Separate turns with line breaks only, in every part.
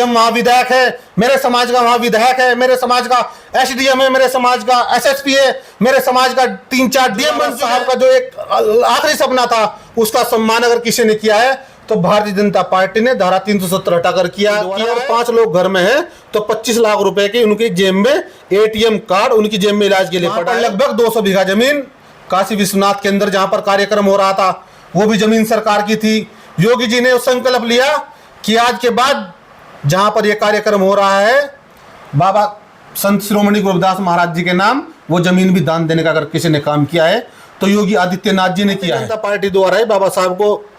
समागम वहाँ विधायक है, मेरे समाज का वहाँ विधायक है, मेरे समाज का एसडीएम है, मेरे समाज का एसएसपी है, मेरे समाज का 3-4 डीएम साहब का जो एक आखिरी सपना था उसका सम्मान अगर किसी ने किया है तो भारतीय जनता पार्टी ने धारा 370 हटाकर किया। अगर 5 लोग घर में हैं तो 25 लाख रुपए की उनकी जेब में एटीएम कार्ड उनकी जेब में इलाज के लिए पड़ा है। लगभग 200 बीघा जमीन काशी विश्वनाथ के अंदर जहां पर कार्यक्रम हो रहा था वो भी जमीन सरकार की थी। योगी जी ने संकल्प लिया कि आज के बाद जहां पर यह कार्यक्रम हो रहा है बाबा संत शिरोमणि गुरुदास महाराज जी के नाम वो जमीन भी दान देने का अगर किसी ने काम किया है तो योगी आदित्यनाथ जी ने किया है। जनता पार्टी द्वारा ही बाबा साहब को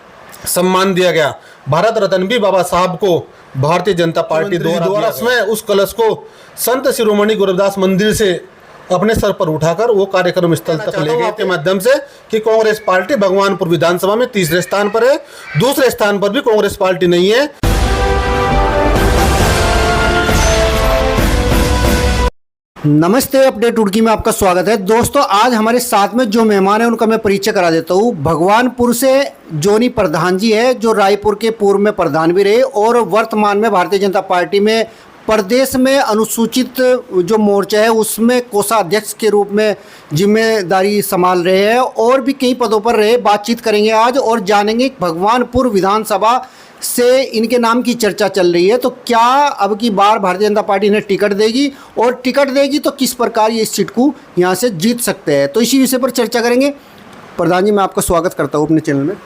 सम्मान दिया गया। भारत रत्न भी बाबा साहब को भारतीय जनता पार्टी द्वारा उसमें उस कलश को संत शिरोमणि गुरुदास मंदिर से अपने सर पर उठाकर वो कार्यक्रम स्थल तक ले गए के माध्यम से कि कांग्रेस पार्टी भगवानपुर विधानसभा में तीसरे स्थान पर है, दूसरे स्थान पर भी कांग्रेस पार्टी नहीं है।
नमस्ते, अपडेट रुड़की में आपका स्वागत है। दोस्तों, आज हमारे साथ में जो मेहमान है उनका मैं परिचय करा देता हूँ। भगवानपुर से जोनी प्रधान जी है जो रायपुर के पूर्व में प्रधान भी रहे और वर्तमान में भारतीय जनता पार्टी में प्रदेश में अनुसूचित जो मोर्चा है उसमें कोषाध्यक्ष के रूप में जिम्मेदारी संभाल रहे हैं और भी कई पदों पर रहे। बातचीत करेंगे आज और जानेंगे भगवानपुर विधानसभा से इनके नाम की चर्चा चल रही है तो क्या अब की बार भारतीय जनता पार्टी इन्हें टिकट देगी और टिकट देगी तो किस प्रकार ये इस सीट को यहाँ से जीत सकते हैं, तो इसी विषय पर चर्चा करेंगे। प्रधान जी, मैं आपका स्वागत करता हूँ अपने चैनल में।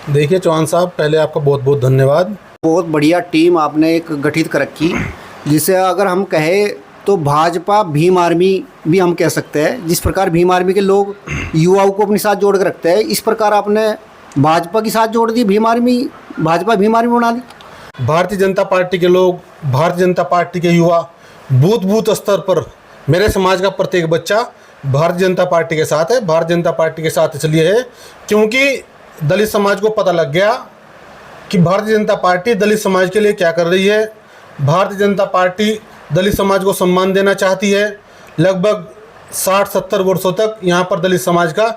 देखिए चौहान साहब, पहले आपका बहुत बहुत धन्यवाद।
बहुत बढ़िया टीम आपने एक गठित कर रखी जिसे अगर हम कहें तो भाजपा भीम आर्मी भी हम कह सकते हैं। जिस प्रकार भीम आर्मी के लोग युवाओं को अपने साथ जोड़ कर रखते हैं, इस प्रकार आपने भाजपा के साथ जोड़ दी भीम आर्मी, भाजपा भीम आर्मी बना दी।
भारतीय जनता पार्टी के लोग, भारतीय जनता पार्टी के युवा बूथ बूथ स्तर पर मेरे समाज का प्रत्येक बच्चा भारतीय जनता पार्टी के साथ है। भारतीय जनता पार्टी के साथ इसलिए है क्योंकि दलित समाज को पता लग गया कि भारतीय जनता पार्टी दलित समाज के लिए क्या कर रही है। भारतीय जनता पार्टी दलित समाज को सम्मान देना चाहती है। लगभग 60-70 वर्षों तक यहाँ पर दलित समाज का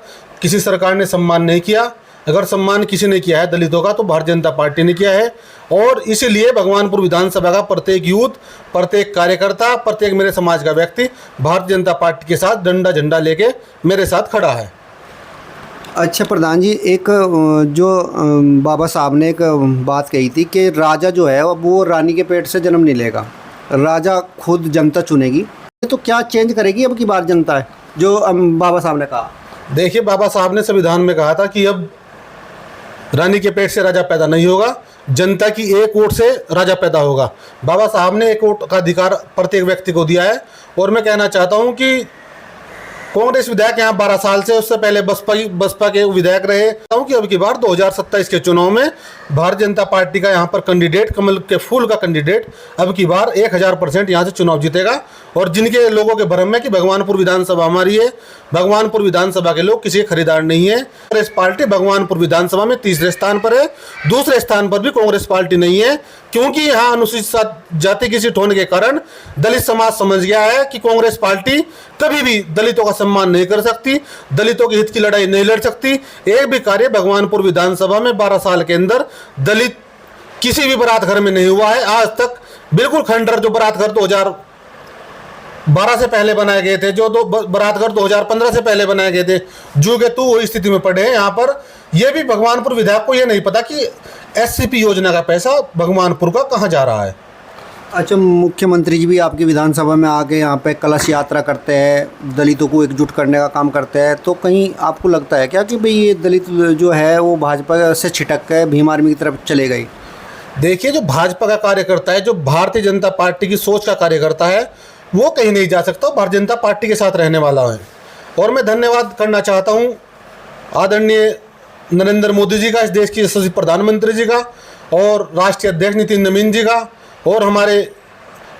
किसी सरकार ने सम्मान नहीं किया। अगर सम्मान किसी ने किया है दलितों का तो भारतीय जनता पार्टी ने किया है और इसीलिए भगवानपुर विधानसभा का प्रत्येक यूथ, प्रत्येक कार्यकर्ता, प्रत्येक मेरे समाज का व्यक्ति भारतीय जनता पार्टी के साथ डंडा झंडा लेके मेरे साथ खड़ा है।
अच्छा प्रधान जी, एक जो बाबा साहब ने एक बात कही थी कि राजा जो है वो रानी के पेट से जन्म नहीं लेगा, राजा खुद जनता चुनेगी, तो क्या चेंज करेगी अब की बार जनता है जो बाबा साहब ने कहा?
देखिए, बाबा साहब ने संविधान में कहा था कि अब रानी के पेट से राजा पैदा नहीं होगा, जनता की एक वोट से राजा पैदा होगा। बाबा साहब ने एक वोट का अधिकार प्रत्येक व्यक्ति को दिया है और मैं कहना चाहता हूं कि कांग्रेस विधायक यहाँ 12 साल से, उससे पहले बसपा के विधायक रहे कि अब की बार 2027 के चुनाव में भारतीय जनता पार्टी का यहाँ पर कैंडिडेट, कमल के फूल का कैंडिडेट अब की बार 1000% यहाँ से चुनाव जीतेगा। और जिनके लोगों के भ्रम में कि भगवानपुर विधानसभा हमारी है, भगवानपुर विधानसभा के लोग किसी खरीदार नहीं है। कांग्रेस पार्टी भगवानपुर विधानसभा में तीसरे स्थान पर है, दूसरे स्थान पर भी कांग्रेस पार्टी नहीं है क्योंकि यहाँ अनुसूचित जाति की सीट होने के कारण दलित समाज समझ गया है कि कांग्रेस पार्टी कभी भी दलितों का सम्मान नहीं कर सकती, दलितों के हित की लड़ाई नहीं लड़ सकती। एक भी कार्य भगवानपुर विधानसभा में 12 साल के अंदर दलित किसी भी बारात घर में नहीं हुआ है आज तक। बिल्कुल खंडर जो बारात घर 2012 से पहले बनाए गए थे, जो बारात घर 2015 से पहले बनाए गए थे, जू के तू वही स्थिति में पड़े हैं। यहाँ पर यह भी भगवानपुर विधायक को यह नहीं पता कि एससीपी योजना का पैसा भगवानपुर का कहाँ जा रहा है।
अच्छा, मुख्यमंत्री जी भी आपकी विधानसभा में आके यहाँ पे कलश यात्रा करते हैं, दलितों को एकजुट करने का काम करते हैं, तो कहीं आपको लगता है क्या कि भाई ये दलित जो है वो भाजपा से छिटक के भीम आर्मी की तरफ चले गई?
देखिए, जो भाजपा का कार्यकर्ता है, जो भारतीय जनता पार्टी की सोच का कार्यकर्ता है, वो कहीं नहीं जा सकता, भारतीय जनता पार्टी के साथ रहने वाला है। और मैं धन्यवाद करना चाहता हूँ आदरणीय नरेंद्र मोदी जी का, इस देश के यशस्वी प्रधानमंत्री जी का, और राष्ट्रीय अध्यक्ष नितिन नवीन जी का, और हमारे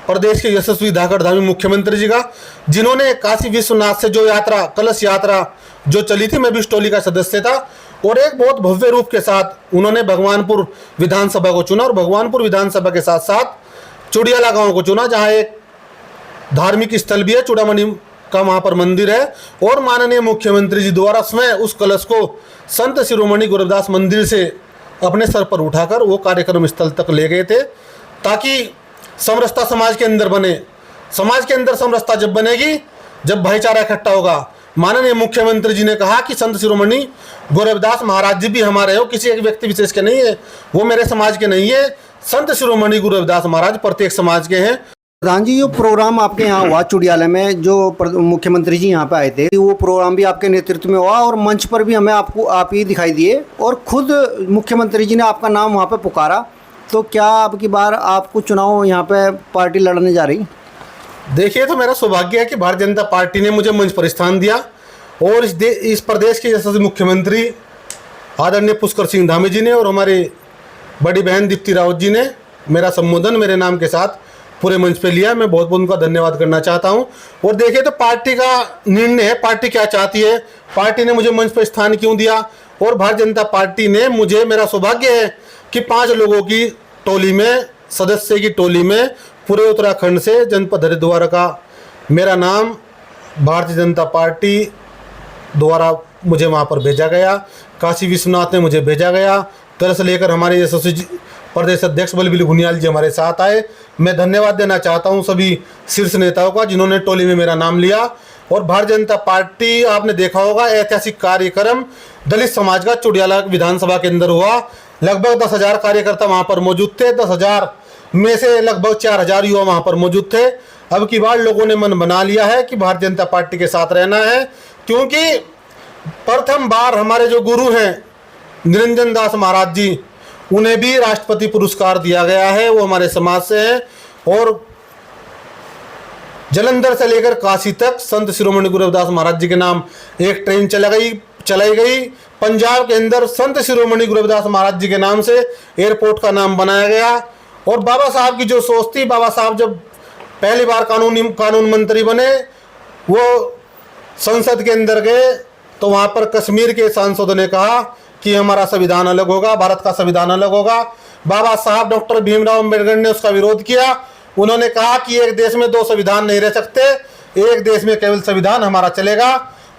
प्रदेश के यशस्वी धाकड़धामी मुख्यमंत्री जी का, जिन्होंने काशी विश्वनाथ से जो यात्रा, कलश यात्रा जो चली थी, मैं भी उस टोली का सदस्य था, और एक बहुत भव्य रूप के साथ उन्होंने भगवानपुर विधानसभा को चुना और भगवानपुर विधानसभा के साथ साथ चुड़ियाला गांव को चुना, जहां एक धार्मिक स्थल भी है, चूड़ामणि का वहाँ पर मंदिर है। और माननीय मुख्यमंत्री जी द्वारा स्वयं उस कलश को संत शिरोमणि गुरुदास मंदिर से अपने सर पर उठाकर वो कार्यक्रम स्थल तक ले गए थे, ताकि समरसता समाज के अंदर बने। समाज के अंदर समरसता जब बनेगी, जब भाईचारा इकट्ठा होगा। माननीय मुख्यमंत्री जी ने कहा कि संत शिरोमणि गुरु रविदास महाराज जी भी हमारे हो, किसी एक व्यक्ति विशेष के नहीं है, वो मेरे समाज के नहीं है। संत शिरोमणि गुरु रविदास महाराज प्रत्येक समाज के हैं।
प्रधान जी, जो प्रोग्राम आपके यहाँ हुआ चुडियाला में, जो मुख्यमंत्री जी यहाँ पे आए थे, वो प्रोग्राम भी आपके नेतृत्व में हुआ और मंच पर भी हमें आप ही दिखाई दिए और खुद मुख्यमंत्री जी ने आपका नाम वहाँ पे पुकारा। तो क्या अब की बार आपको चुनाव यहाँ पे पार्टी लड़ने जा रही?
देखिए, तो मेरा सौभाग्य है कि भारतीय जनता पार्टी ने मुझे मंच पर स्थान दिया और इस प्रदेश के यशस्वी मुख्यमंत्री आदरणीय पुष्कर सिंह धामी जी ने और हमारी बड़ी बहन दीप्ति रावत जी ने मेरा संबोधन मेरे नाम के साथ पूरे मंच पे लिया। मैं बहुत बहुत उनका धन्यवाद करना चाहता हूं। और देखिए, तो पार्टी का निर्णय है, पार्टी क्या चाहती है, पार्टी ने मुझे मंच पर स्थान क्यों दिया। और भारतीय जनता पार्टी ने मुझे, मेरा सौभाग्य है कि 5 लोगों की टोली में, सदस्य की टोली में पूरे उत्तराखंड से जनपद हरिद्वार का मेरा नाम भारतीय जनता पार्टी द्वारा मुझे वहाँ पर भेजा गया। काशी विश्वनाथ ने मुझे भेजा गया। तरस लेकर हमारे यशस्वी प्रदेश अध्यक्ष बलबीर भुनियाल जी हमारे साथ आए। मैं धन्यवाद देना चाहता हूं सभी शीर्ष नेताओं का जिन्होंने टोली में मेरा नाम लिया। और भारतीय जनता पार्टी, आपने देखा होगा, ऐतिहासिक कार्यक्रम दलित समाज का चुडियाला विधानसभा के अंदर हुआ। लगभग 10,000 कार्यकर्ता वहां पर मौजूद थे। 10,000 में से लगभग 4,000 युवा वहां पर मौजूद थे। अब की बार लोगों ने मन बना लिया है कि भारतीय जनता पार्टी के साथ रहना है, क्योंकि प्रथम बार हमारे जो गुरु हैं निरंजन दास महाराज जी, उन्हें भी राष्ट्रपति पुरस्कार दिया गया है। वो हमारे समाज से हैं। और जलंधर से लेकर काशी तक संत शिरोमणि गुरु रविदास महाराज जी के नाम एक ट्रेन चलाई गई। पंजाब के अंदर संत शिरोमणि गुरु रविदास महाराज जी के नाम से एयरपोर्ट का नाम बनाया गया। और बाबा साहब की जो सोच थी, बाबा साहब जब पहली बार कानून मंत्री बने, वो संसद के अंदर गए तो वहाँ पर कश्मीर के सांसदों ने कहा कि हमारा संविधान अलग होगा, भारत का संविधान अलग होगा। बाबा साहब डॉक्टर भीमराव अम्बेडकर ने उसका विरोध किया। उन्होंने कहा कि एक देश में 2 संविधान नहीं रह सकते, एक देश में केवल संविधान हमारा चलेगा।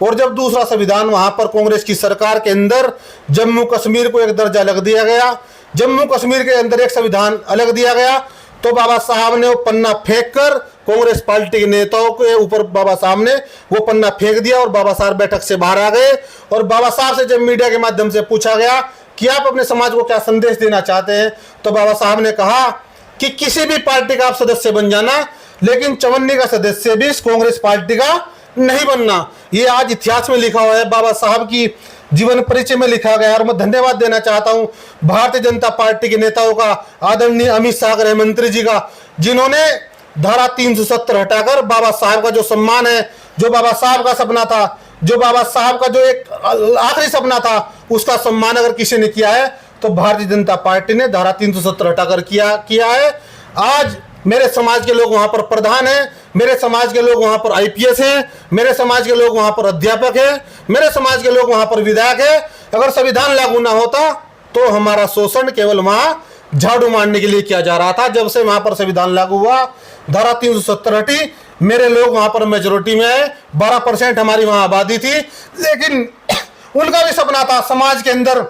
और जब दूसरा संविधान वहां पर कांग्रेस की सरकार के अंदर जम्मू कश्मीर को एक दर्जा अलग दिया गया, जम्मू कश्मीर के अंदर एक संविधान अलग दिया गया, तो बाबा साहब ने वो पन्ना फेंक कर कांग्रेस पार्टी के नेताओं के ऊपर बाबा साहब ने वो पन्ना फेंक दिया और बाबा साहब बैठक से बाहर आ गए। और बाबा साहब से जब मीडिया के माध्यम से पूछा गया कि आप अपने समाज को क्या संदेश देना चाहते हैं, तो बाबा साहब ने कहा कि किसी भी पार्टी का आप सदस्य बन जाना, लेकिन चवन्नी का सदस्य भी इस कांग्रेस पार्टी का नहीं बनना। ये आज इतिहास में लिखा हुआ है, बाबा साहब की जीवन परिचय में लिखा गया। और मैं धन्यवाद देना चाहता हूं भारतीय जनता पार्टी के नेताओं का, आदरणीय अमित शाह गृह मंत्री जी का, जिन्होंने धारा 370 हटाकर बाबा साहब का जो सम्मान है, जो बाबा साहब का सपना था, जो बाबा साहब का जो एक आखिरी सपना था, उसका सम्मान अगर किसी ने किया है तो भारतीय जनता पार्टी ने धारा 370 हटाकर किया है। आज मेरे समाज के लोग वहां पर प्रधान हैं, मेरे समाज के लोग वहां पर आईपीएस हैं, मेरे समाज के लोग वहां पर अध्यापक हैं, मेरे समाज के लोग वहां पर विधायक हैं। अगर संविधान लागू ना होता तो हमारा शोषण केवल वहां झाड़ू मारने के लिए किया जा रहा था। जब से वहां पर संविधान लागू हुआ, धारा 370 हटी, मेरे लोग वहां पर मेजोरिटी में आए। 12% हमारी वहां आबादी थी, लेकिन उनका भी सपना था समाज के अंदर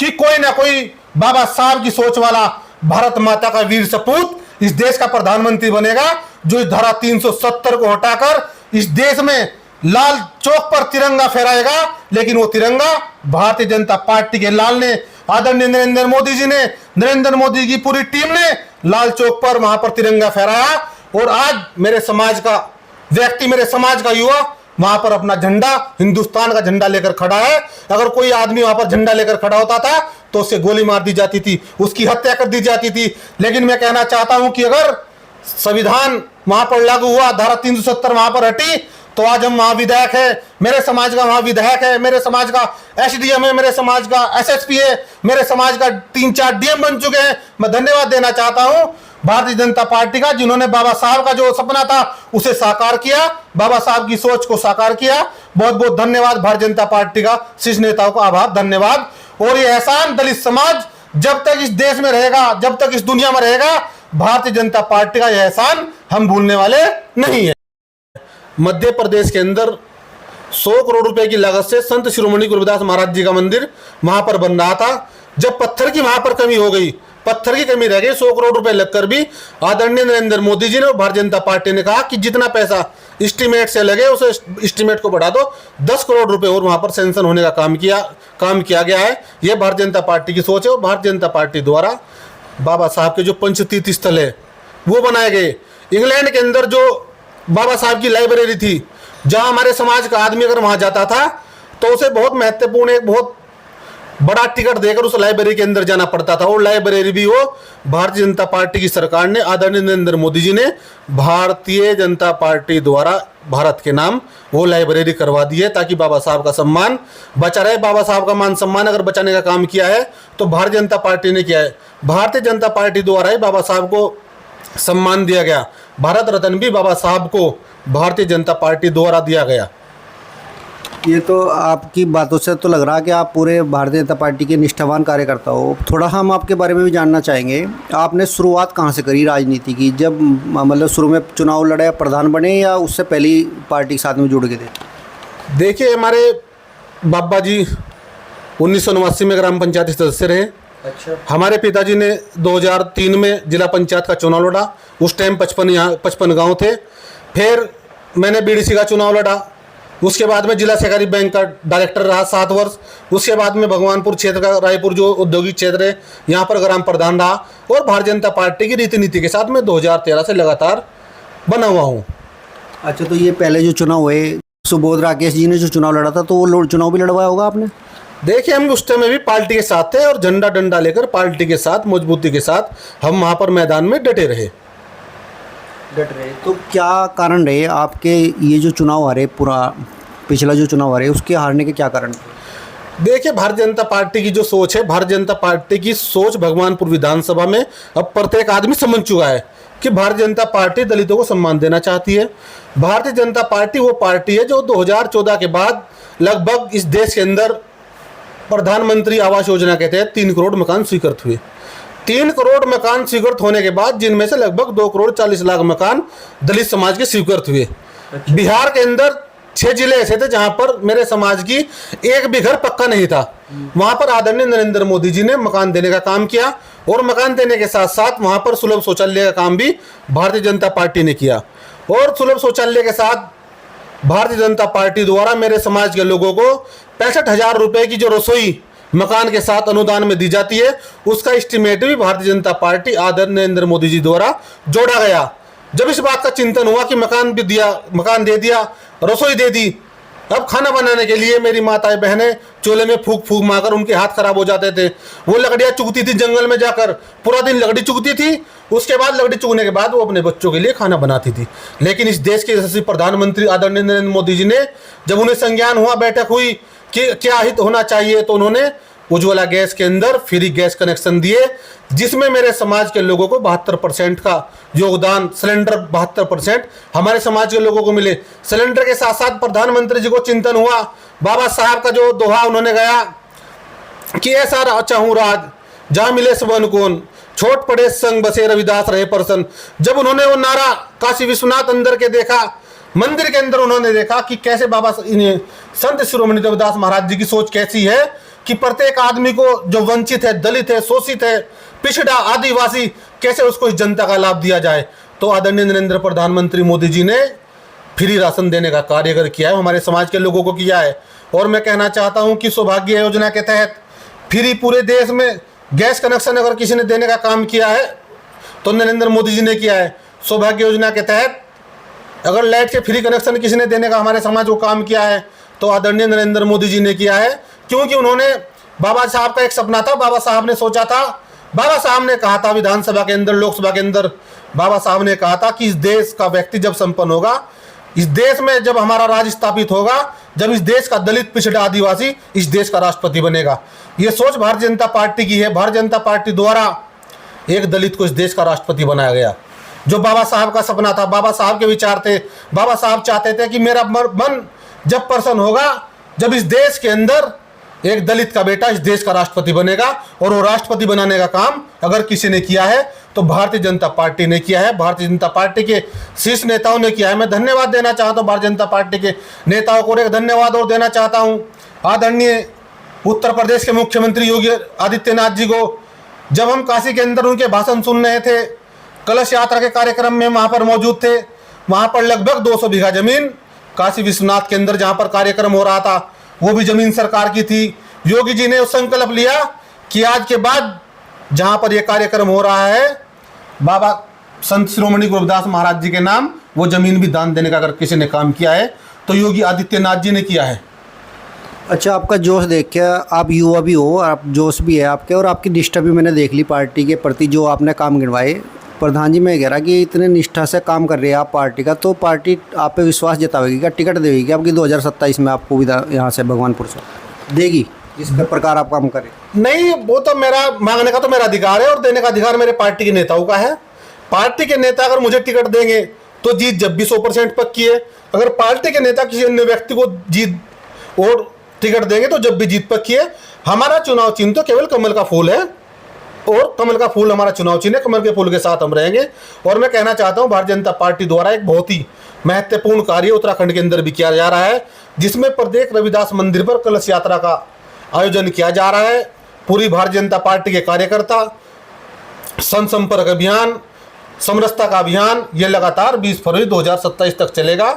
कि कोई ना कोई बाबा साहब की सोच वाला भारत माता का वीर सपूत इस देश का प्रधानमंत्री बनेगा, जो इस धारा 370 को हटाकर इस देश में लाल चौक पर तिरंगा फहराएगा। लेकिन वो तिरंगा भारतीय जनता पार्टी के लाल ने, आदरणीय नरेंद्र मोदी जी ने, नरेंद्र मोदी की पूरी टीम ने लाल चौक पर वहां पर तिरंगा फहराया। और आज मेरे समाज का व्यक्ति, मेरे समाज का युवा वहां पर अपना झंडा, हिंदुस्तान का झंडा लेकर खड़ा है। अगर कोई आदमी वहां पर झंडा लेकर खड़ा होता था तो उसे गोली मार दी जाती थी, उसकी हत्या कर दी जाती थी। लेकिन मैं कहना चाहता हूं कि अगर संविधान वहां पर लागू हुआ, धारा 370 वहां पर हटी, तो आज हम वहां विधायक है, मेरे समाज का वहां विधायक है, मेरे समाज का एसडीएम है, मेरे समाज का एसएसपी है, मेरे समाज का 3-4 डीएम बन चुके हैं। मैं धन्यवाद देना चाहता हूं भारतीय जनता पार्टी का, जिन्होंने बाबा साहब का जो सपना था उसे साकार किया, बाबा साहब की सोच को साकार किया। बहुत बहुत धन्यवाद भारतीय जनता पार्टी का, शीर्ष नेताओं का आभार, धन्यवाद। और ये एहसान दलित समाज जब तक इस देश में रहेगा, जब तक इस दुनिया में रहेगा, भारतीय जनता पार्टी का यह एहसान हम भूलने वाले नहीं है। मध्य प्रदेश के अंदर 100 करोड़ रुपए की लागत से संत शिरोमणि गुरु रविदास महाराज जी का मंदिर वहां पर बन रहा था। जब पत्थर की वहां पर कमी हो गई, पत्थर की कमी रह गई। 100 करोड़ रुपए लगकर भी आदरणीय नरेंद्र मोदी जी ने और भारतीय जनता पार्टी ने कहा कि जितना पैसा एस्टीमेट से लगे उस एस्टीमेट को बढ़ा दो, 10 करोड़ रुपए और वहां पर सैंक्शन होने का काम किया गया है। यह भारतीय जनता पार्टी की सोच है और भारतीय जनता पार्टी द्वारा बाबा साहब के जो पंचतीर्थ स्थल है वो बनाए गए। इंग्लैंड के अंदर जो बाबा साहब की लाइब्रेरी थी, जहां हमारे समाज का आदमी अगर वहां जाता था तो उसे बहुत महत्वपूर्ण, एक बहुत बड़ा टिकट देकर उस लाइब्रेरी के अंदर जाना पड़ता था। और लाइब्रेरी भी वो भारतीय जनता पार्टी की सरकार ने, आदरणीय नरेंद्र मोदी जी ने भारतीय जनता पार्टी द्वारा भारत के नाम वो लाइब्रेरी करवा दी है, ताकि बाबा साहब का सम्मान बचा रहे। बाबा साहब का मान सम्मान अगर बचाने का काम किया है तो भारतीय जनता पार्टी ने किया है। भारतीय जनता पार्टी द्वारा ही बाबा साहब को सम्मान दिया गया। भारत रत्न भी बाबा साहब को भारतीय जनता पार्टी द्वारा दिया गया।
ये तो आपकी बातों से तो लग रहा है कि आप पूरे भारतीय जनता पार्टी के निष्ठावान कार्यकर्ता हो। थोड़ा हम आपके बारे में भी जानना चाहेंगे, आपने शुरुआत कहाँ से करी राजनीति की? जब मतलब शुरू में चुनाव लड़े, प्रधान बने, या उससे पहली पार्टी के साथ में जुड़ गए थे?
देखिए, हमारे बाबा जी 1989 में ग्राम पंचायत सदस्य रहे।
अच्छा।
हमारे पिताजी ने 2003 में जिला पंचायत का चुनाव लड़ा। उस टाइम 55 गाँव थे। फिर मैंने बीडीसी का चुनाव लड़ा। उसके बाद में जिला सहकारी बैंक का डायरेक्टर रहा 7 वर्ष। उसके बाद में भगवानपुर क्षेत्र का, रायपुर जो औद्योगिक क्षेत्र है, यहाँ पर ग्राम प्रधान रहा। और भारतीय जनता पार्टी की रीति नीति के साथ मैं 2013 से लगातार बना हुआ हूँ।
अच्छा, तो ये पहले जो चुनाव हुए, सुबोध राकेश जी ने जो चुनाव लड़ा था, तो वो चुनाव भी लड़वाया होगा आपने?
देखिए, हम उस टाइम में भी पार्टी के साथ थे और झंडा डंडा लेकर पार्टी के साथ मजबूती के साथ हम वहाँ पर मैदान में डटे रहे।
तो क्या कारण रहे आपके ये जो चुनाव हारे, पूरा पिछला जो चुनाव हारे, उसके हारने के क्या कारण?
देखिए, भारतीय जनता पार्टी की जो सोच है, भारतीय जनता पार्टी की सोच भगवानपुर विधानसभा में अब प्रत्येक आदमी समझ चुका है कि भारतीय जनता पार्टी दलितों को सम्मान देना चाहती है। भारतीय जनता पार्टी वो पार्टी है जो 2014 के बाद लगभग इस देश के अंदर प्रधानमंत्री आवास योजना के तहत 3 करोड़ मकान स्वीकृत हुए। 3 करोड़ मकान स्वीकृत होने के बाद जिनमें से लगभग 2 करोड़ 40 लाख मकान दलित समाज के स्वीकृत हुए। अच्छा। बिहार के अंदर 6 जिले ऐसे थे जहां पर मेरे समाज की एक भी घर पक्का नहीं था। वहां पर आदरणीय नरेंद्र मोदी जी ने मकान देने का काम किया और मकान देने के साथ साथ वहां पर सुलभ शौचालय का काम भी भारतीय जनता पार्टी ने किया। और सुलभ शौचालय के साथ भारतीय जनता पार्टी द्वारा मेरे समाज के लोगों को 65,000 रुपए की जो रसोई मकान के साथ अनुदान में दी जाती है, उसका एस्टीमेट भी भारतीय जनता पार्टी आदरणीय नरेंद्र मोदी जी द्वारा जोड़ा गया। जब इस बात का चिंतन हुआ कि मकान भी दिया, मकान दे दिया, रसोई दे दी, अब खाना बनाने के लिए मेरी माताएं बहनें चूल्हे में फूंक फूंक मारकर उनके हाथ खराब हो जाते थे। वो लकड़ियाँ चुगती थी जंगल में जाकर, पूरा दिन लकड़ी चुगती थी। उसके बाद लकड़ी चुगने के बाद वो अपने बच्चों के लिए खाना बनाती थी। लेकिन इस देश के यशस्वी प्रधानमंत्री आदरणीय नरेंद्र मोदी जी ने, जब उन्हें संज्ञान हुआ, बैठक हुई कि क्या हित होना चाहिए, तो उन्होंने उज्ज्वला गैस के अंदर फ्री गैस कनेक्शन दिए, जिसमें मेरे समाज के लोगों को 72% का योगदान, सिलेंडर 72% हमारे समाज के लोगों को मिले। सिलेंडर के साथ साथ प्रधानमंत्री जी को चिंतन हुआ, बाबा साहब का जो दोहा उन्होंने गाया कि ऐसा चाहूँ राज जहाँ मिले सब अनुकूल, छोट पड़े संग बसे रविदास रहे प्रसन्न। जब उन्होंने वो नारा काशी विश्वनाथ अंदर के देखा, मंदिर के अंदर उन्होंने देखा कि कैसे बाबा संत शिरोमणि देवदास महाराज जी की सोच कैसी है कि प्रत्येक आदमी को जो वंचित है, दलित है, शोषित है, पिछड़ा, आदिवासी, कैसे उसको इस जनता का लाभ दिया जाए। तो आदरणीय नरेंद्र प्रधानमंत्री मोदी जी ने फ्री राशन देने का कार्य अगर किया है, हमारे समाज के लोगों को किया है। और मैं कहना चाहता हूं कि सौभाग्य योजना के तहत फ्री पूरे देश में गैस कनेक्शन अगर किसी ने देने का काम किया है तो नरेंद्र मोदी जी ने किया है। सौभाग्य योजना के तहत अगर लाइट के फ्री कनेक्शन किसी ने देने का हमारे समाज को काम किया है तो आदरणीय नरेंद्र मोदी जी ने किया है, क्योंकि उन्होंने, बाबा साहब का एक सपना था, बाबा साहब ने सोचा था, बाबा साहब ने कहा था विधानसभा के अंदर, लोकसभा के अंदर, बाबा साहब ने कहा था कि इस देश का व्यक्ति जब संपन्न होगा, इस देश में जब हमारा राज स्थापित होगा, जब इस देश का दलित, पिछड़ा, आदिवासी इस देश का राष्ट्रपति बनेगा। ये सोच भारतीय जनता पार्टी की है। भारतीय जनता पार्टी द्वारा एक दलित को इस देश का राष्ट्रपति बनाया गया, जो बाबा साहब का सपना था, बाबा साहब के विचार थे। बाबा साहब चाहते थे कि मेरा मन जब प्रसन्न होगा, जब इस देश के अंदर एक दलित का बेटा इस देश का राष्ट्रपति बनेगा। और वो राष्ट्रपति बनाने का काम अगर किसी ने किया है तो भारतीय जनता पार्टी ने किया है, भारतीय जनता पार्टी के शीर्ष नेताओं ने किया है। मैं धन्यवाद देना चाहता हूँ भारतीय जनता पार्टी के नेताओं को, एक धन्यवाद और देना चाहता हूँ आदरणीय उत्तर प्रदेश के मुख्यमंत्री योगी आदित्यनाथ जी को, जब हम काशी के अंदर उनके भाषण सुन रहे थे, कलश यात्रा के कार्यक्रम में वहाँ पर मौजूद थे, वहाँ पर लगभग 200 बीघा जमीन काशी विश्वनाथ के अंदर जहाँ पर कार्यक्रम हो रहा था, वो भी जमीन सरकार की थी। योगी जी ने संकल्प लिया कि आज के बाद जहाँ पर ये कार्यक्रम हो रहा है, बाबा संत शिरोमणि गुरु रविदास महाराज जी के नाम वो जमीन भी दान देने का अगर किसी ने काम किया है तो योगी आदित्यनाथ जी ने किया है।
अच्छा, आपका जोश देख के, आप युवा भी हो, आप जोश भी है आपके, और आपकी निष्ठा भी मैंने देख ली पार्टी के प्रति, जो आपने काम गिनवाए। प्रधान जी, मैं कह रहा कि इतने निष्ठा से काम कर रही है आप पार्टी का, तो पार्टी आप पे विश्वास जतावेगी क्या, टिकट देगी क्या आपकी 2027 में आपको विधान यहाँ से भगवानपुर से देगी, जिस प्रकार आप काम करें?
नहीं, वो तो मेरा मांगने का तो मेरा अधिकार है और देने का अधिकार मेरे पार्टी के नेताओं का है। पार्टी के नेता अगर मुझे टिकट देंगे तो जीत जब भी 100% पक्की है। अगर पार्टी के नेता किसी अन्य व्यक्ति को जीत और टिकट देंगे तो जब भी जीत पक्की है। हमारा चुनाव चिन्ह तो केवल कमल का फूल है और कमल का फूल हमारा चुनाव चिन्ह है। कमल के फूल के साथ हम रहेंगे। और मैं कहना चाहता हूँ, भारतीय जनता पार्टी द्वारा एक बहुत ही महत्वपूर्ण कार्य उत्तराखंड के अंदर भी किया जा रहा है, जिसमें प्रत्येक रविदास मंदिर पर कलश यात्रा का आयोजन किया जा रहा है। पूरी भारतीय जनता पार्टी के कार्यकर्ता, संपर्क अभियान, समरसता का अभियान, ये लगातार 20 फरवरी 2027 तक चलेगा।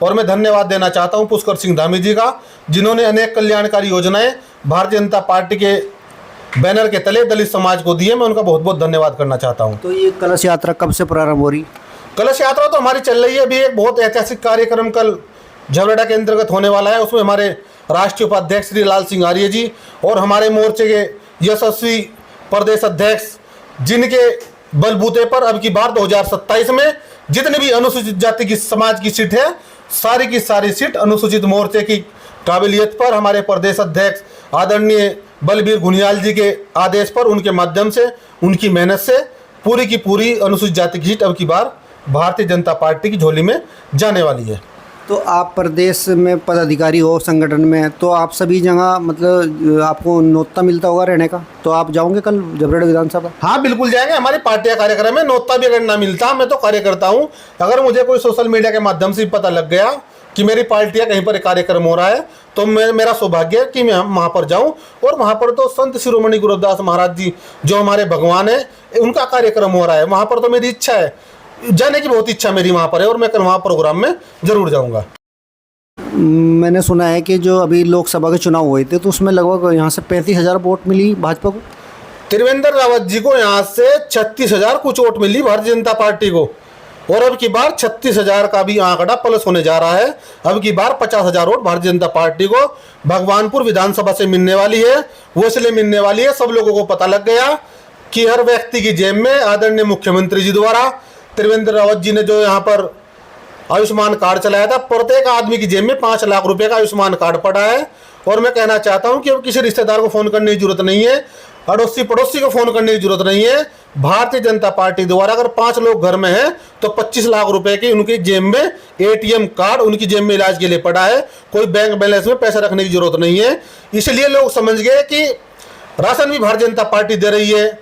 और मैं धन्यवाद देना चाहता हूं पुष्कर सिंह धामी जी का, जिन्होंने अनेक कल्याणकारी योजनाएं भारतीय जनता पार्टी के बैनर के तले दलित समाज को दिए। मैं उनका बहुत बहुत धन्यवाद करना चाहता हूं।
तो ये कलश यात्रा कब से प्रारंभ हो रही?
कलश यात्रा तो हमारी चल रही है। अभी एक बहुत ऐतिहासिक कार्यक्रम कल झबरेड़ा के अंतर्गत होने वाला है। उसमें हमारे राष्ट्रीय उपाध्यक्ष श्री लाल सिंह आर्य जी और हमारे मोर्चे के यशस्वी प्रदेश अध्यक्ष, जिनके बलबूते पर अब की बार 2027 में जितनी भी अनुसूचित जाति की समाज की सीट है, सारी की सारी सीट अनुसूचित मोर्चे की काबिलियत पर, हमारे प्रदेश अध्यक्ष आदरणीय बलबीर घुनियाल जी के आदेश पर, उनके माध्यम से, उनकी मेहनत से पूरी की पूरी अनुसूचित जाति की सीट अब की बार भारतीय जनता पार्टी की झोली में जाने वाली है।
तो आप प्रदेश में पदाधिकारी हो संगठन में, तो आप सभी जगह मतलब आपको न्योता मिलता होगा रहने का, तो आप जाओगे कल झबरेड़ा विधानसभा?
हाँ, बिल्कुल जाएंगे। हमारी पार्टी का कार्यक्रम है। न्योता भी अगर ना मिलता, मैं तो कार्यकर्ता हूँ। अगर मुझे कोई सोशल मीडिया के माध्यम से पता लग गया कि मेरी पार्टी का कहीं पर एक कार्यक्रम हो रहा है, तो मेरा सौभाग्य है कि मैं वहाँ पर जाऊँ। और वहाँ पर तो संत शिरोमणि गुरु रविदास महाराज जी जो हमारे भगवान है, उनका कार्यक्रम हो रहा है। वहाँ पर तो मेरी इच्छा है, जाने की बहुत इच्छा मेरी वहाँ पर है, और मैं कल वहाँ प्रोग्राम में जरूर जाऊँगा।
मैंने सुना है कि जो अभी लोकसभा के चुनाव हुए थे, तो उसमें लगभग यहाँ से 35,000 वोट मिली भाजपा को।
त्रिवेंद्र रावत जी को यहाँ से 36,000 कुछ वोट मिली भारतीय जनता पार्टी को। और अब की बार 36,000 का भी आंकड़ा प्लस होने जा रहा है। अब की बार 50,000 वोट भारतीय जनता पार्टी को भगवानपुर विधानसभा से मिलने वाली है। वो इसलिए मिलने वाली है, सब लोगों को पता लग गया कि हर व्यक्ति की जेब में आदरणीय मुख्यमंत्री जी द्वारा, त्रिवेंद्र रावत जी ने जो यहाँ पर आयुष्मान कार्ड चलाया था, प्रत्येक आदमी की जेब में 5 लाख रुपए का आयुष्मान कार्ड पड़ा है। और मैं कहना चाहता हूं कि अब किसी रिश्तेदार को फोन करने की जरूरत नहीं है, अड़ोसी पड़ोसी को फोन करने की जरूरत नहीं है। भारतीय जनता पार्टी द्वारा अगर 5 लोग घर में हैं तो 25 लाख रुपए की उनकी जेब में ATM कार्ड उनकी जेब में इलाज के लिए पड़ा है। कोई बैंक बैलेंस में पैसा रखने की जरूरत नहीं है। इसलिए लोग समझ गए कि राशन भी भारतीय जनता पार्टी दे रही है।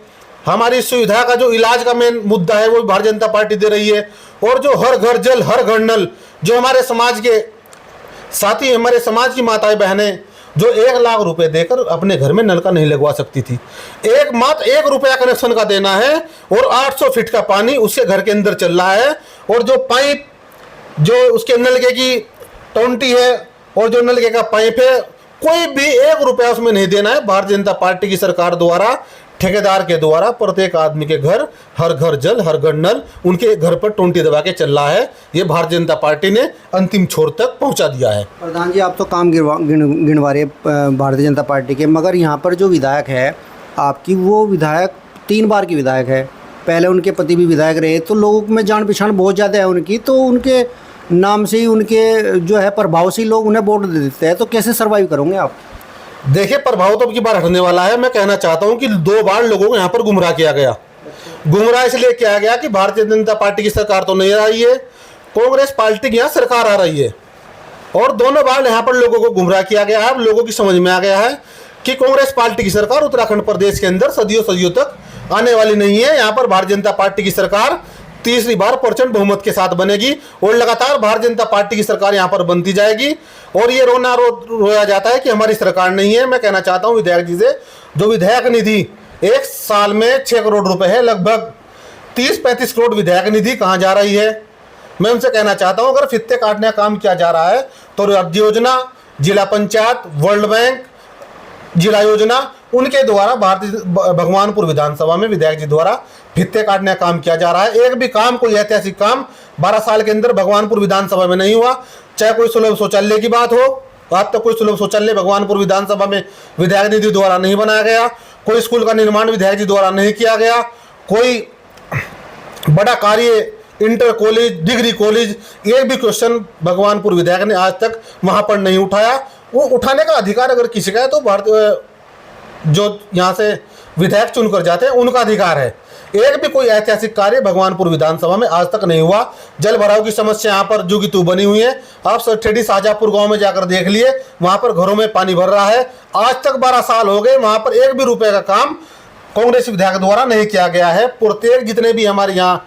हमारी सुविधा का जो इलाज का मेन मुद्दा है वो भी भारतीय जनता पार्टी दे रही है। और जो हर घर जल हर घर नल, जो हमारे समाज के साथी, हमारे समाज की माताएं बहनें जो 1 लाख रुपए देकर अपने घर में नल का नहीं लगवा सकती थी, एक मात्र 1 रुपया कनेक्शन का देना है और 800 फीट का पानी उसके घर के अंदर चल रहा है। और जो पाइप, जो उसके नलके की टोंटी है और जो नलके का पाइप है, कोई भी 1 रुपया उसमें नहीं देना है। भारतीय जनता पार्टी की सरकार द्वारा, ठेकेदार के द्वारा प्रत्येक आदमी के घर, हर घर जल हर घर नल, उनके घर पर टोंटी दबा के चल रहा है। ये भारतीय जनता पार्टी ने अंतिम छोर तक पहुंचा दिया है।
प्रधान जी, आप तो काम गिनवा रहे भारतीय जनता पार्टी के, मगर यहाँ पर जो विधायक है आपकी, वो विधायक 3 बार की विधायक है। पहले उनके पति भी विधायक रहे, तो लोगों में जान पहचान बहुत ज़्यादा है उनकी, तो उनके नाम से ही उनके जो है प्रभाव से लोग उन्हें वोट दे देते हैं, तो कैसे सर्वाइव करोगे आप?
देखिए, प्रभाव तो अब की बार हटने वाला है। मैं कहना चाहता हूं कि 2 बार लोगों को यहाँ पर गुमराह किया गया। गुमराह इसलिए किया गया कि भारतीय जनता पार्टी की सरकार तो नहीं आ रही है, कांग्रेस पार्टी की यहाँ सरकार आ रही है। और दोनों बार यहाँ पर लोगों को गुमराह किया गया है। अब लोगों की समझ में आ गया है कि कांग्रेस पार्टी की सरकार उत्तराखंड प्रदेश के अंदर सदियों सदियों तक आने वाली नहीं है। यहाँ पर भारतीय जनता पार्टी की सरकार तीसरी बार प्रचंड बहुमत के साथ बनेगी और लगातार भारतीय जनता पार्टी की सरकार यहाँ पर बनती जाएगी। और ये रोया जाता है कि हमारी सरकार नहीं है। मैं कहना चाहता हूँ विधायक जी से, जो विधायक निधि एक साल में 6 करोड़ रुपए है, लगभग 30-35 करोड़ विधायक निधि कहाँ जा रही है। मैं उनसे कहना चाहता हूँ, अगर फित्ते काटने का काम किया जा रहा है तो राज्य योजना, जिला पंचायत, वर्ल्ड बैंक, जिला योजना, उनके द्वारा भारतीय भगवानपुर विधानसभा में विधायक जी द्वारा फित्ते काटने का काम किया जा रहा है। एक भी काम, कोई ऐतिहासिक काम 12 साल के अंदर भगवानपुर विधानसभा में नहीं हुआ। चाहे कोई सुलभ शौचालय की बात हो, आज तक कोई सुलभ शौचालय भगवानपुर विधानसभा में विधायक निधि द्वारा नहीं बनाया गया। कोई स्कूल का निर्माण विधायक जी द्वारा नहीं किया गया। कोई बड़ा कार्य, इंटर कॉलेज, डिग्री कॉलेज, एक भी क्वेश्चन भगवानपुर विधायक ने आज तक वहां पर नहीं उठाया। वो उठाने का अधिकार अगर किसी का है तो भारतीय जो यहाँ से विधायक चुनकर जाते हैं उनका अधिकार है। एक भी कोई ऐतिहासिक कार्य भगवानपुर विधानसभा में आज तक नहीं हुआ। जल भराव की समस्या यहाँ पर जू की तू बनी हुई है। आप ठेडी शाहजहाँपुर गांव में जाकर देख लिए, वहां पर घरों में पानी भर रहा है। आज तक 12 साल हो गए, वहां पर एक भी रुपए का काम कांग्रेस विधायक द्वारा नहीं किया गया है। प्रत्येक जितने भी हमारे यहाँ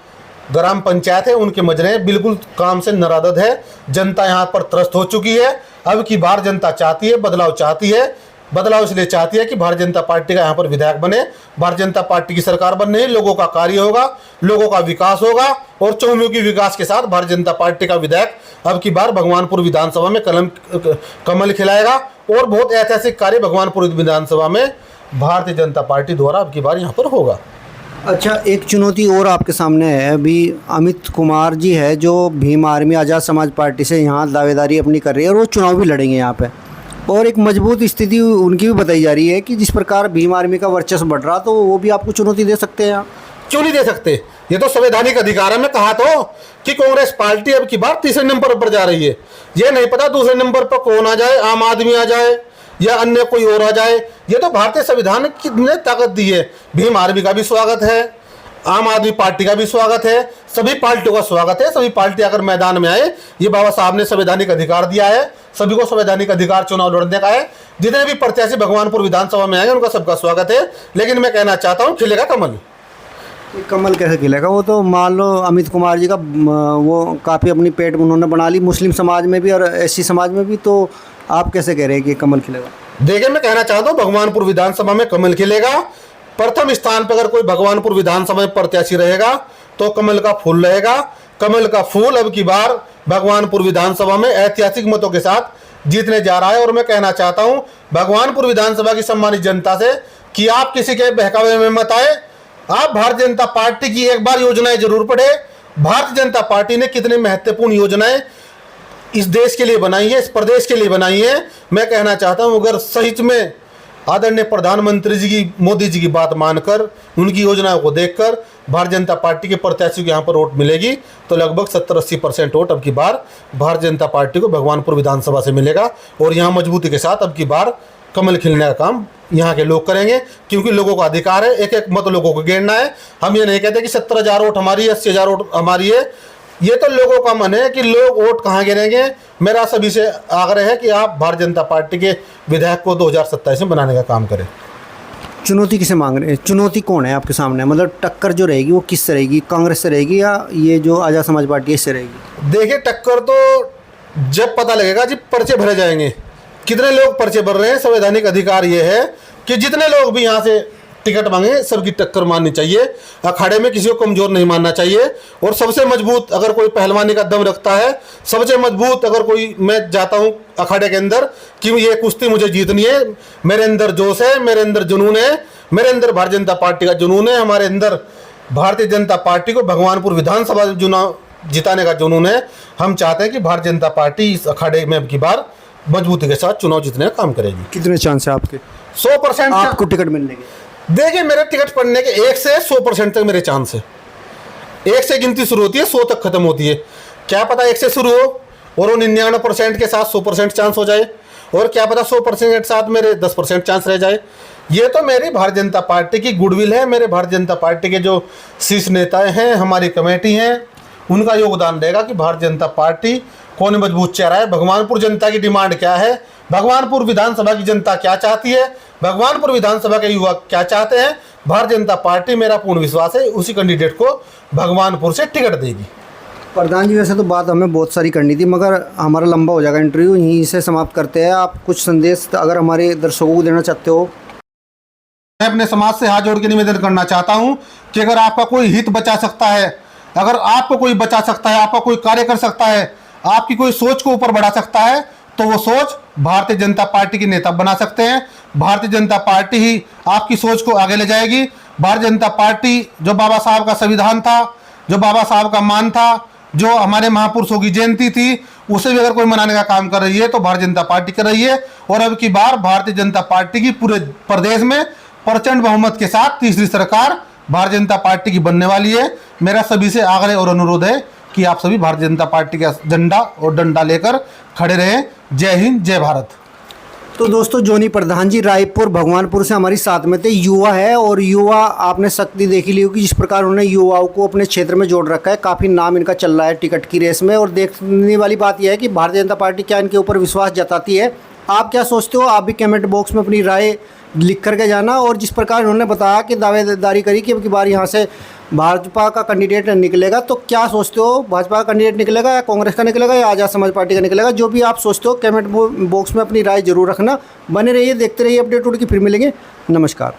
ग्राम पंचायत है उनके मजरे बिल्कुल काम से नरादद है। जनता यहाँ पर त्रस्त हो चुकी है। अब की बार जनता चाहती है, बदलाव चाहती है। बदलाव इसलिए चाहती है कि भारतीय जनता पार्टी का यहाँ पर विधायक बने, भारतीय जनता पार्टी की सरकार बने, लोगों का कार्य होगा, लोगों का विकास होगा और चहुमुखी विकास के साथ भारतीय जनता पार्टी का विधायक अब की बार भगवानपुर विधानसभा में कमल खिलाएगा और बहुत ऐतिहासिक कार्य भगवानपुर विधानसभा में भारतीय जनता पार्टी द्वारा अब की बार यहाँ पर होगा।
अच्छा, एक चुनौती और आपके सामने है। अभी अमित कुमार जी है जो भीम आर्मी आज़ाद समाज पार्टी से यहाँ दावेदारी अपनी कर रही है और वो चुनाव भी लड़ेंगे यहाँ पे, और एक मजबूत स्थिति उनकी भी बताई जा रही है कि जिस प्रकार भीम आर्मी का वर्चस्व बढ़ रहा तो वो भी आपको चुनौती दे सकते हैं।
क्यों नहीं दे सकते? ये तो संवैधानिक अधिकार है। मैं कहा तो कि कांग्रेस पार्टी अब की बार तीसरे नंबर पर जा रही है। ये नहीं पता दूसरे नंबर पर कौन आ जाए, आम आदमी आ जाए या अन्य कोई और आ जाए। ये तो भारतीय संविधान की ने ताकत दी है। भीम आर्मी का भी स्वागत है, आम आदमी पार्टी का भी स्वागत है, सभी पार्टियों का स्वागत है। सभी पार्टी अगर मैदान में आए, ये बाबा साहब ने संवैधानिक अधिकार दिया है, सभी को संवैधानिक अधिकार चुनाव लड़ने का है। जितने भी प्रत्याशी भगवानपुर विधानसभा में आएंगे उनका सबका स्वागत है। लेकिन मैं कहना चाहता हूँ, खिलेगा कमल।
कमल कैसे खिलेगा? वो तो मान लो अमित कुमार जी का वो काफ़ी अपनी पेट उन्होंने बना ली मुस्लिम समाज में भी और एससी समाज में भी, तो आप कैसे कह रहे हैं कि कमल खिलेगा?
देखिए, मैं कहना चाहता हूँ भगवानपुर विधानसभा में कमल खिलेगा। प्रथम स्थान पर अगर कोई भगवानपुर विधानसभा में प्रत्याशी रहेगा तो कमल का फूल रहेगा। कमल का फूल अब की बार भगवानपुर विधानसभा में ऐतिहासिक मतों के साथ जीतने जा रहा है। और मैं कहना चाहता हूं भगवानपुर विधानसभा की सम्मानित जनता से कि आप किसी के बहकावे में मत आए। आप भारतीय जनता पार्टी की एक बार योजनाएं जरूर पढ़े। भारतीय जनता पार्टी ने कितने महत्वपूर्ण योजनाएं इस देश के लिए बनाई है, इस प्रदेश के लिए बनाई है। मैं कहना चाहता हूं अगर सच में आदरणीय प्रधानमंत्री जी की, मोदी जी की बात मानकर, उनकी योजनाओं को देखकर भारतीय जनता पार्टी के प्रत्याशी को यहाँ पर वोट मिलेगी तो लगभग 70-80% वोट अब की बार भारतीय जनता पार्टी को भगवानपुर विधानसभा से मिलेगा। और यहाँ मजबूती के साथ अब की बार कमल खिलने का काम यहाँ के लोग करेंगे, क्योंकि लोगों का अधिकार है। एक एक मत लोगों को गिनना है। हम ये नहीं कहते कि 70,000 वोट हमारी है, 80,000 वोट हमारी है। ये तो लोगों का मन है कि लोग वोट कहाँ गिनेंगे। मेरा सभी से आग्रह है कि आप भारतीय जनता पार्टी के विधायक को 2027 में बनाने का काम करें।
चुनौती किसे मांग रहे हैं? चुनौती कौन है आपके सामने? मतलब टक्कर जो रहेगी वो किससे रहेगी? कांग्रेस से रहेगी या ये जो आज़ाद समाज पार्टी है इससे रहेगी?
देखिए, टक्कर तो जब पता लगेगा जब पर्चे भरे जाएंगे। कितने लोग पर्चे भर रहे हैं। संवैधानिक अधिकार ये है कि जितने लोग भी यहाँ से टिकट मांगे सबकी टक्कर माननी चाहिए। अखाड़े में किसी को कमजोर नहीं मानना चाहिए। और सबसे मजबूत अगर कोई पहलवानी का दम रखता है, सबसे मजबूत अगर कोई, मैं जाता हूँ अखाड़े के अंदर कि ये कुश्ती मुझे जीतनी है, मेरे अंदर जोश है, मेरे अंदर जुनून है, मेरे अंदर भारतीय जनता पार्टी का जुनून है, हमारे अंदर भारतीय जनता पार्टी को भगवानपुर विधानसभा चुनाव जिताने का जुनून है। हम चाहते हैं कि भारतीय जनता पार्टी इस अखाड़े में अब की बार मजबूती के साथ चुनाव जीतने का काम करेगी।
कितने चांस है आपके?
100%
आपको टिकट मिलने के?
देखिए, मेरे टिकट पड़ने के 1 से 100% तक मेरे चांस है। 1 से गिनती शुरू होती है, 100 तक खत्म होती है। क्या पता 1 से शुरू हो और वो 99% के साथ 100% चांस हो जाए, और क्या पता 100% के साथ मेरे 10% चांस रह जाए। ये तो मेरी भारतीय जनता पार्टी की गुडविल है। मेरे भारतीय जनता पार्टी के जो शीर्ष नेताएं हैं, हमारी कमेटी हैं, उनका योगदान रहेगा कि भारतीय जनता पार्टी कौन मजबूत चेहरा है। भगवानपुर जनता की डिमांड क्या है, भगवानपुर विधानसभा की जनता क्या चाहती है, भगवानपुर विधानसभा के युवा क्या चाहते हैं। भारतीय जनता पार्टी, मेरा पूर्ण विश्वास है, उसी कैंडिडेट को भगवानपुर से टिकट देगी।
प्रधान जी, वैसे तो बात हमें बहुत सारी करनी थी मगर हमारा लंबा हो जाएगा इंटरव्यू, यहीं से समाप्त करते हैं। आप कुछ संदेश अगर हमारे दर्शकों को देना चाहते हो?
मैं अपने समाज से हाथ जोड़ के निवेदन करना चाहता हूं कि अगर आपका कोई हित बचा सकता है, अगर आपको कोई बचा सकता है, आपका कोई कार्य कर सकता है, आपकी कोई सोच को ऊपर बढ़ा सकता है, तो वो सोच भारतीय जनता पार्टी के नेता बना सकते हैं। भारतीय जनता पार्टी ही आपकी सोच को आगे ले जाएगी। भारतीय जनता पार्टी जो बाबा साहब का संविधान था, जो बाबा साहब का मान था, जो हमारे महापुरुषों की जयंती थी, उसे भी अगर कोई मनाने का काम कर रही है तो भारतीय जनता पार्टी कर रही है। और अब की बार भारतीय जनता पार्टी की पूरे प्रदेश में प्रचंड बहुमत के साथ तीसरी सरकार भारतीय जनता पार्टी की बनने वाली है। मेरा सभी से आग्रह और अनुरोध है कि आप सभी भारतीय जनता पार्टी का झंडा और डंडा लेकर खड़े रहें। जय हिंद, जय भारत।
तो दोस्तों, जोनी प्रधान जी रायपुर भगवानपुर से हमारी साथ में थे। युवा है और युवा आपने शक्ति देखी ली होगी, जिस प्रकार उन्होंने युवाओं को अपने क्षेत्र में जोड़ रखा है। काफ़ी नाम इनका चल रहा है टिकट की रेस में। और देखने वाली बात यह है कि भारतीय जनता पार्टी क्या इनके ऊपर विश्वास जताती है। आप क्या सोचते हो? आप भी कमेंट बॉक्स में अपनी राय लिख करके जाना। और जिस प्रकार उन्होंने बताया कि दावेदारी करी कि अब की बार यहाँ से भाजपा का कैंडिडेट निकलेगा, तो क्या सोचते हो? भाजपा का कैंडिडेट निकलेगा या कांग्रेस का निकलेगा या आज़ाद समाज पार्टी का निकलेगा? जो भी आप सोचते हो कमेंट बॉक्स में अपनी राय जरूर रखना। बने रहिए, देखते रहिए अपडेट टूड की। फिर मिलेंगे। नमस्कार।